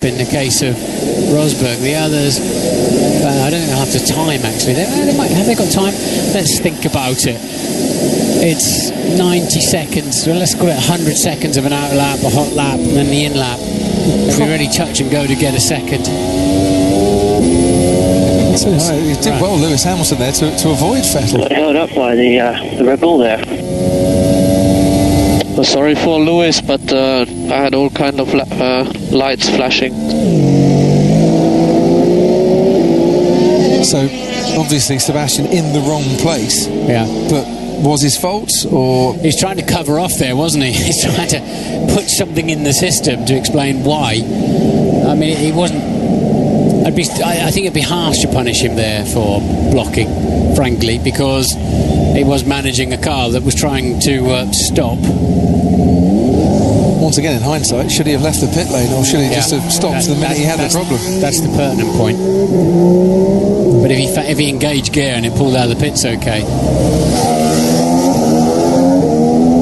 in the case of Rosberg. The others, I don't think they'll have the time, actually. They might have. They got time? Let's think about it. It's 90 seconds. Well, let's call it 100 seconds of an out lap, a hot lap, and then the in lap. They'll be really touch and go to get a second. So, you did well, Lewis Hamilton, there to avoid Vettel. Held up by the Red Bull there. Well, sorry for Lewis, but I had all kind of lights flashing. So obviously Sebastian in the wrong place. Yeah. But was his fault, or he's trying to cover off there, wasn't he? He's trying to put something in the system to explain why. I mean, he wasn't. I think it'd be harsh to punish him there for blocking, frankly, because he was managing a car that was trying to stop. Once again, in hindsight, should he have left the pit lane, or should he just have stopped the minute he had the problem? That's the pertinent point. But if he engaged gear and it pulled out of the pits, okay.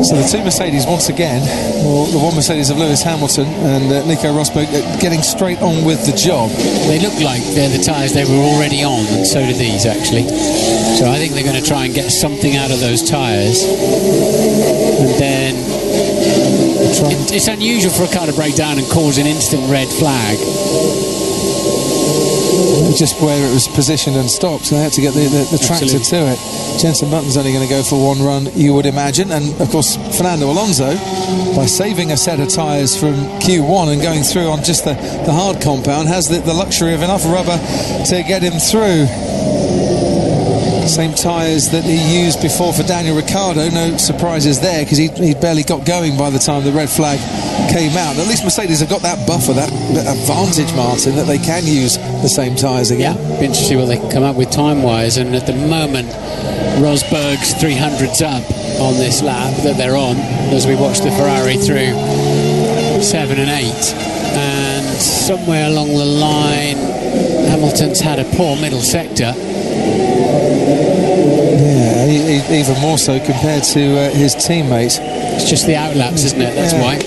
So the two Mercedes once again, or the one Mercedes of Lewis Hamilton and Nico Rosberg, getting straight on with the job. They look like they're the tyres they were already on, and so do these actually. So I think they're going to try and get something out of those tyres. And then it's unusual for a car to break down and cause an instant red flag. Just where it was positioned and stopped, so they had to get the tractor to it. Jenson Button's only going to go for one run, you would imagine, and of course Fernando Alonso, by saving a set of tyres from Q1 and going through on just the hard compound, has the luxury of enough rubber to get him through. Same tyres that he used before for Daniel Ricciardo. No surprises there, because he barely got going by the time the red flag came out. At least Mercedes have got that buffer, that advantage, Martin, that they can use the same tyres again. Yeah, be interesting what they come up with time-wise. And at the moment, Rosberg's 300's up on this lap that they're on, as we watch the Ferrari through 7 and 8. And somewhere along the line, Hamilton's had a poor middle sector. Yeah, even more so compared to his teammate. It's just the outlaps, isn't it? That's why.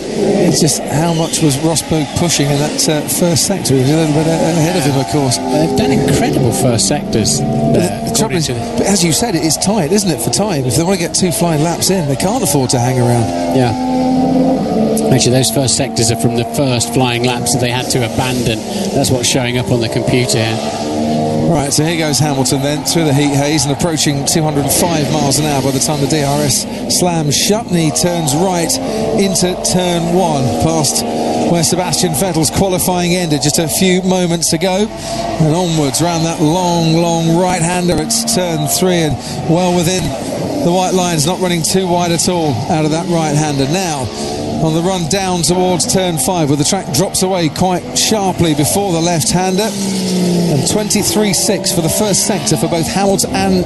It's just how much was Rosberg pushing in that first sector. He was a little bit ahead of him, of course. They've done incredible first sectors there. But as you said, it is tight, isn't it, for time? If they want to get 2 flying laps in, they can't afford to hang around. Yeah. Actually, those first sectors are from the first flying laps that they had to abandon. That's what's showing up on the computer here. Right, so here goes Hamilton then through the heat haze and approaching 205 miles an hour by the time the DRS slams shut, and he turns right into turn 1 past where Sebastian Vettel's qualifying ended just a few moments ago, and onwards round that long right-hander. It's turn 3 and well within the white lines, not running too wide at all out of that right-hander. Now on the run down towards turn 5, where the track drops away quite sharply before the left-hander, and 23.6 for the first sector for both Hamilton and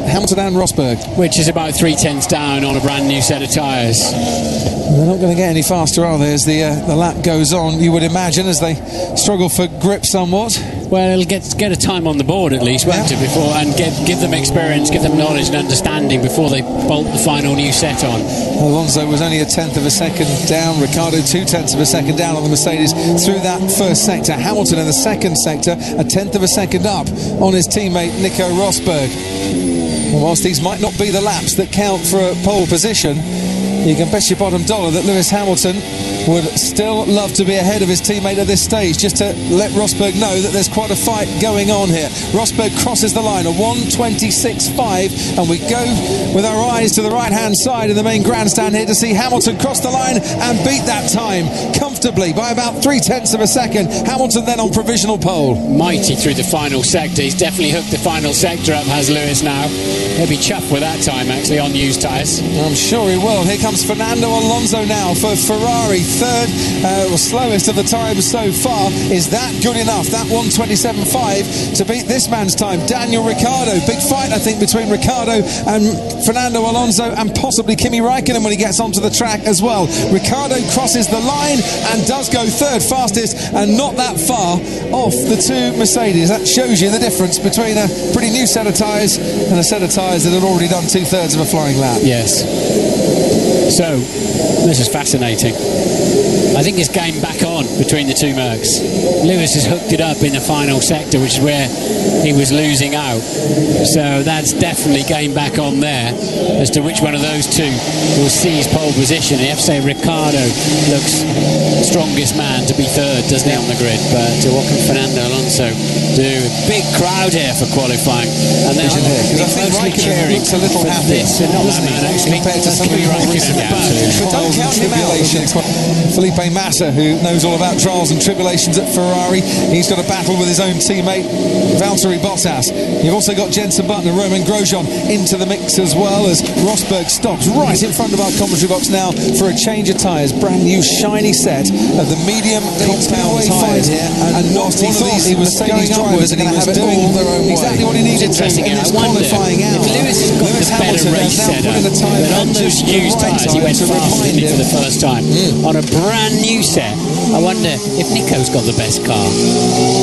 Rosberg, which is about 3/10 down on a brand new set of tyres. They're not going to get any faster, are they, as the lap goes on, you would imagine, as they struggle for grip somewhat. Well, it'll get a time on the board at least, won't it, before, and give them experience, give them knowledge and understanding before they bolt the final new set on. Alonso was only 1/10 of a second down, Ricciardo 2/10 of a second down on the Mercedes through that first sector. Hamilton in the second sector 1/10 of a second up on his teammate Nico Rosberg. And whilst these might not be the laps that count for a pole position, you can bet your bottom dollar that Lewis Hamilton would still love to be ahead of his teammate at this stage, just to let Rosberg know that there's quite a fight going on here. Rosberg crosses the line, a 1:26.5, and we go with our eyes to the right-hand side in the main grandstand here to see Hamilton cross the line and beat that time comfortably by about 3/10 of a second. Hamilton then on provisional pole. Mighty through the final sector. He's definitely hooked the final sector up, has Lewis now. He'll be chuffed with that time, actually, on used tyres. I'm sure he will. Here comes Fernando Alonso now for Ferrari. Third, or slowest of the times so far. Is that good enough? That 1:27.5 to beat this man's time, Daniel Ricciardo. Big fight, I think, between Ricciardo and Fernando Alonso, and possibly Kimi Raikkonen when he gets onto the track as well. Ricciardo crosses the line and does go third fastest, and not that far off the two Mercedes. That shows you the difference between a pretty new set of tyres and a set of tyres that had already done 2/3 of a flying lap. Yes. So, this is fascinating. I think it's game back on on between the two Mercs. Lewis has hooked it up in the final sector, which is where he was losing out. So that's definitely game back on there as to which one of those two will seize pole position. You have to say Ricciardo looks strongest man to be third, doesn't he, on the grid? But what can Fernando Alonso do? Big crowd here for qualifying, and they're mostly cheering looks a little happy, not that man actually, compared to some of the more recent trials and tribulations. Felipe Massa, who knows all about trials and tribulations at Ferrari, he's got a battle with his own teammate Valtteri Bottas. You've also got Jenson Button and Romain Grosjean into the mix as well, as Rosberg stops right in front of our commentary box now for a change of tyres. Brand new shiny set of the medium compound tyres here, and not he thought he was going drivers and he was doing exactly what he needed to in this qualifying hour. Lewis has got the better race setup, but on those used tyres he went fast for the first time on a brand new set. I wonder if Nico's got the best car.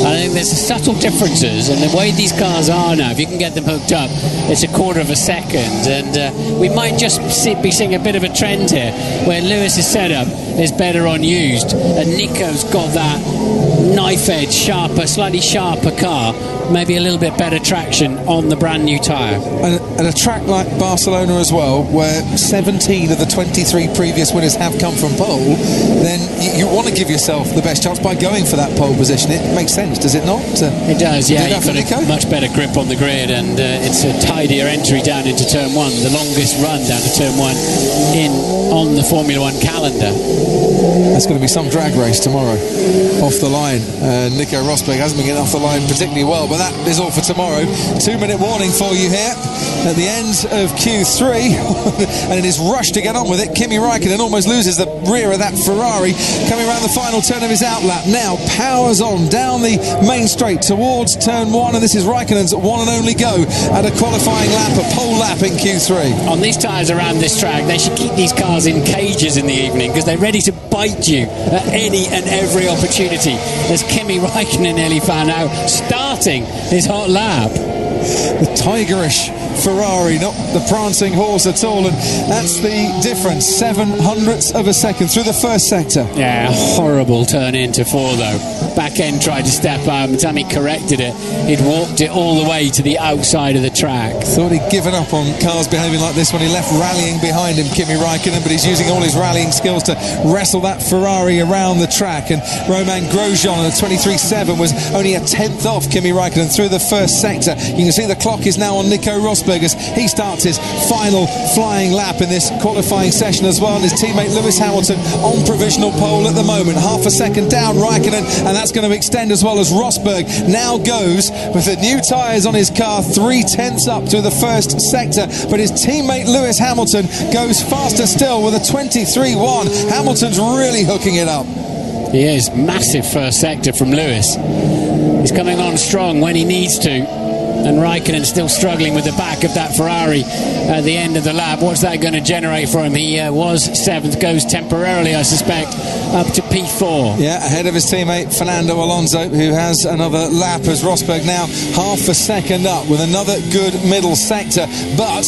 I think there's subtle differences, and the way these cars are now, if you can get them hooked up, it's a quarter of a second, and we might just be seeing a bit of a trend here where Lewis's setup is better on used, and Nico's got that knife edge, sharper, slightly sharper car, maybe a little bit better traction on the brand new tyre. And a track like Barcelona as well, where 17 of the 23 previous winners have come from pole, then you want to give yourself the best chance by going for that pole position. It makes sense, does it not? It does, yeah. You've got a much better grip on the grid, and it's a tidier entry down into turn one, the longest run down to turn one on the Formula One calendar. That's going to be some drag race tomorrow off the line. Nico Rosberg hasn't been getting off the line particularly well, but that is all for tomorrow. 2-minute warning for you here at the end of Q3 and it is rushed to get on with it. Kimi Raikkonen almost loses the rear of that Ferrari coming around the final turn of his outlap. Now powers on down the main straight towards turn one, and this is Raikkonen's one and only go at a qualifying lap, a pole lap in Q3. On these tyres around this track, they should keep these cars in cages in the evening, because they're ready to bite you at any and every opportunity, as Kimi Raikkonen nearly found out starting his hot lap. The tigerish Ferrari, not the prancing horse at all, and that's the difference. 7/100ths of a second through the first sector. Yeah, horrible turn into four though. Back end tried to step out, and by the time he corrected it, he'd walked it all the way to the outside of the track. Thought he'd given up on cars behaving like this when he left rallying behind him, Kimi Raikkonen, but he's using all his rallying skills to wrestle that Ferrari around the track, and Romain Grosjean on a 23.7 was only a tenth off Kimi Raikkonen through the first sector. You can see the clock is now on Nico Rosberg as he starts his final flying lap in this qualifying session as well, and his teammate Lewis Hamilton on provisional pole at the moment, half a second down Raikkonen, and that's going to extend as well as Rosberg now goes with the new tyres on his car 3/10 up through the first sector, but his teammate Lewis Hamilton goes faster still with a 23.1. Hamilton's really hooking it up. He is. Massive first sector from Lewis. He's coming on strong when he needs to, and Raikkonen still struggling with the back of that Ferrari at the end of the lap. What's that going to generate for him? He was 7th, goes temporarily, I suspect, up to P4. Yeah, ahead of his teammate Fernando Alonso, who has another lap, as Rosberg now half a second up with another good middle sector. But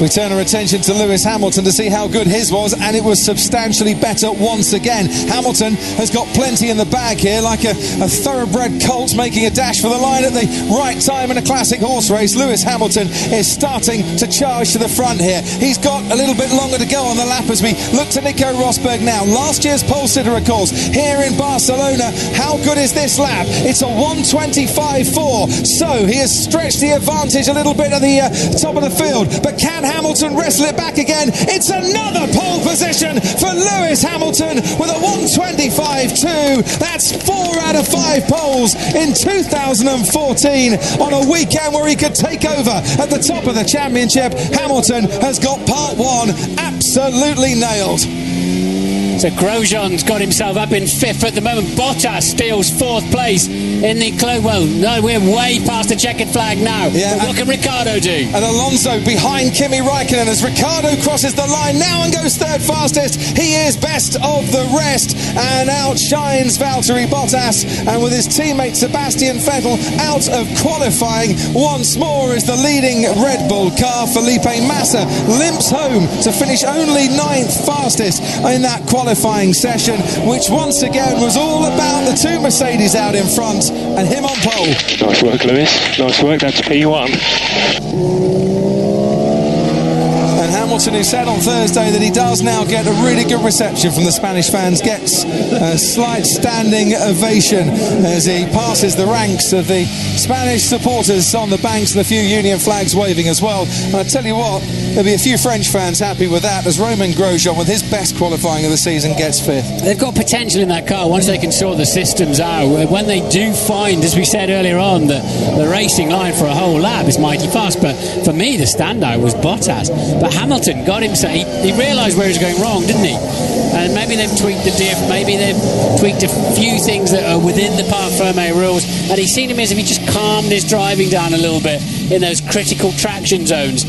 we turn our attention to Lewis Hamilton to see how good his was, and it was substantially better once again. Hamilton has got plenty in the bag here, like a thoroughbred colt making a dash for the line at the right time in a classic horse race. Lewis Hamilton is starting to charge to the front here. He's got a little bit longer to go on the lap as we look to Nico Rosberg now. Last year's pole sitter, of course, here in Barcelona. How good is this lap? It's a 1:25.4, so he has stretched the advantage a little bit at the top of the field, but can Hamilton wrestle it back again? It's another pole position for Lewis Hamilton with a 1:25.2. That's 4 out of 5 poles in 2014 on a weekend where he could take over at the top of the championship. Hamilton has got part one absolutely nailed. So Grosjean's got himself up in 5th at the moment. Bottas steals 4th place in the well, no, we're way past the checkered flag now. Yeah, but what can Ricciardo do? And Alonso behind Kimi Raikkonen as Ricciardo crosses the line now and goes 3rd fastest. He is best of the rest and outshines Valtteri Bottas, and with his teammate Sebastian Vettel out of qualifying once more is the leading Red Bull car. Felipe Massa limps home to finish only 9th fastest in that qualifying qualifying session, which once again was all about the two Mercedes out in front and him on pole. Nice work, Lewis. Nice work. That's P1. Hamilton, who said on Thursday that he does now get a really good reception from the Spanish fans, gets a slight standing ovation as he passes the ranks of the Spanish supporters on the banks, and a few Union flags waving as well. And I tell you what, there'll be a few French fans happy with that, as Romain Grosjean, with his best qualifying of the season, gets fifth. They've got potential in that car once they can sort the systems out. When they do find, as we said earlier on, that the racing line for a whole lap is mighty fast. But for me, the standout was Bottas. But Hamilton got himself, he realised where he was going wrong, didn't he? And maybe they've tweaked the diff, maybe they've tweaked a few things that are within the Parc-Fermé rules, and he seemed to me as if he just calmed his driving down a little bit in those critical traction zones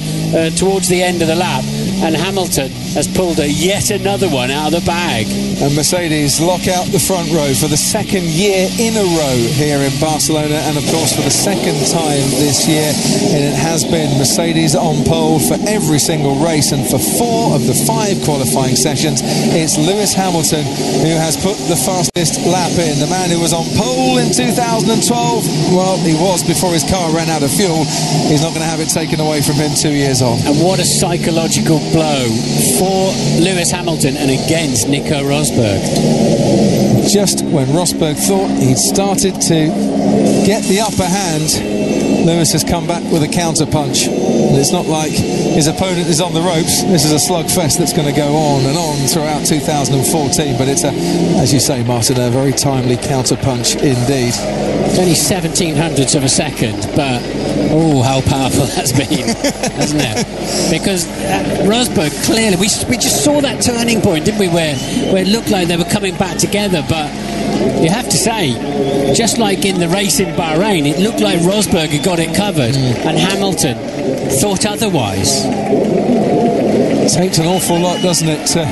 towards the end of the lap. And Hamilton has pulled yet another one out of the bag. And Mercedes lock out the front row for the second year in a row here in Barcelona, and of course for the second time this year. And it has been Mercedes on pole for every single race, and for 4 of the 5 qualifying sessions it's Lewis Hamilton who has put the fastest lap in. The man who was on pole in 2012, well, he was before his car ran out of fuel. He's not going to have it taken away from him 2 years on. And what a psychological blow for Lewis Hamilton and against Nico Rosberg. Just when Rosberg thought he'd started to get the upper hand, Lewis has come back with a counter punch. And it's not like his opponent is on the ropes. This is a slugfest that's going to go on and on throughout 2014. But it's, as you say, Martin, a very timely counter punch indeed. It's only 1700ths of a second, but oh, how powerful that's been, hasn't it? Because Rosberg, clearly, we just saw that turning point, didn't we, where it looked like they were coming back together. But you have to say, just like in the race in Bahrain, it looked like Rosberg had got it covered, and Hamilton thought otherwise. It takes an awful lot, doesn't it, to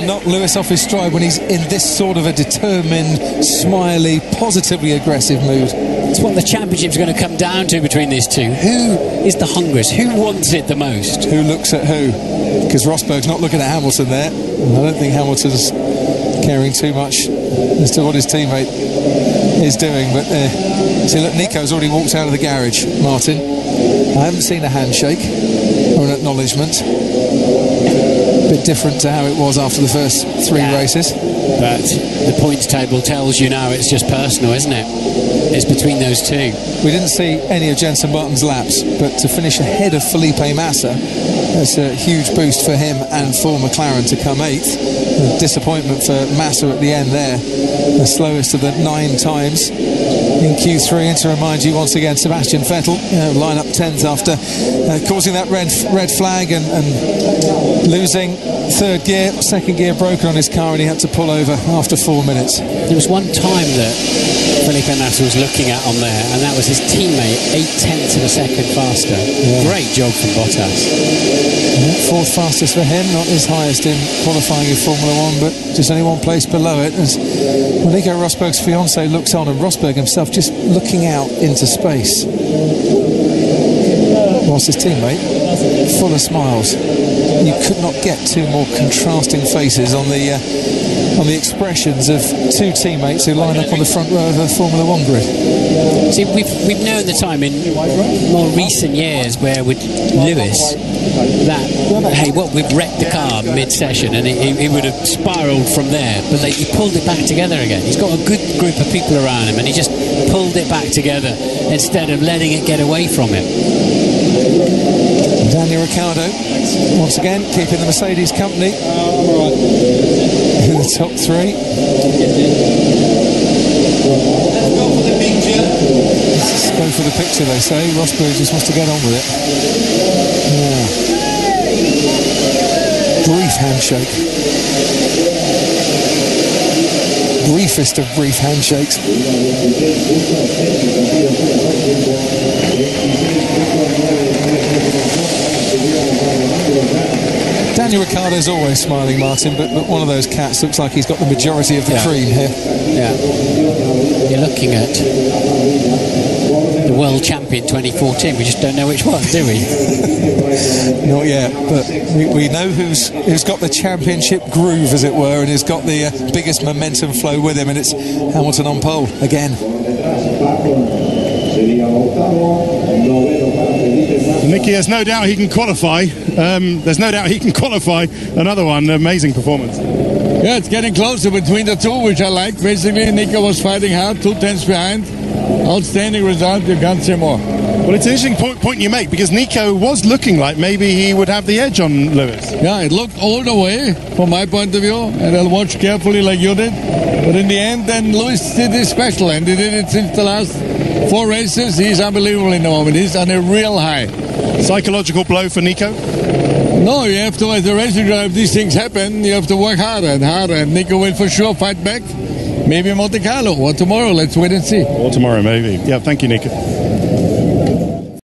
knock Lewis off his stride when he's in this sort of a determined, smiley, positively aggressive mood. It's what the championship's going to come down to between these two. Who is the hungriest? Who wants it the most? Who looks at who? Because Rosberg's not looking at Hamilton there. I don't think Hamilton's caring too much as to what his teammate is doing. But see, look, Nico's already walked out of the garage, Martin. I haven't seen a handshake or an acknowledgement. A bit different to how it was after the first 3 races. But the points table tells you now it's just personal, isn't it? It's between those two. We didn't see any of Jenson Button's laps, but to finish ahead of Felipe Massa, that's a huge boost for him and for McLaren to come 8th. A disappointment for Massa at the end there, the slowest of the 9 times in Q3. And to remind you once again, Sebastian Vettel line up 10th after causing that red flag and losing 3rd gear, 2nd gear broken on his car, and he had to pull over after 4 minutes. There was one time that Felipe Massa was looking at on there, and that was his teammate 0.8 of a second faster. Yeah. Great job from Bottas. Yeah, 4th fastest for him, not his highest in qualifying in Formula 1, but just only 1 place below it, as Nico Rosberg's fiancée looks on, and Rosberg himself just looking out into space, whilst his teammate full of smiles. You could not get 2 more contrasting faces on the expressions of 2 teammates who line up on the front row of a Formula 1 grid. See, we've known the time in more recent years where with Lewis that, hey, we've wrecked the car mid-session, and he would have spiralled from there, but he pulled it back together again. He's got a good group of people around him, and he just pulled it back together instead of letting it get away from him. Daniel Ricciardo, once again, keeping the Mercedes company in the top 3. Let's go for the picture, they say. Rosberg just wants to get on with it. Yeah. Brief handshake. Briefest of brief handshakes. Daniel Ricciardo's always smiling, Martin, but one of those cats looks like he's got the majority of the cream here. Yeah. You're looking at the the world champion 2014. We just don't know which one, do we? Not yet, but we know who's got the championship groove, as it were, and who's got the biggest momentum flow with him, and it's Hamilton on pole again. Nicky has no doubt he can qualify. There's no doubt he can qualify. Another one, amazing performance. Yeah, it's getting closer between the two, which I like. Basically, Nico was fighting hard, 2 tenths behind. Outstanding result, you can't say more. Well, it's an interesting point you make, because Nico was looking like maybe he would have the edge on Lewis. Yeah, it looked all the way from my point of view, and I'll watch carefully like you did. But in the end, then Lewis did his special, and he did it since the last 4 races. He's unbelievable in the moment. He's on a real high. Psychological blow for Nico? No, you have to, as a racing driver, if these things happen, you have to work harder and harder, and Nico will for sure fight back. Maybe Monte Carlo or tomorrow. Let's wait and see. Or tomorrow, maybe. Yeah, thank you, Nico.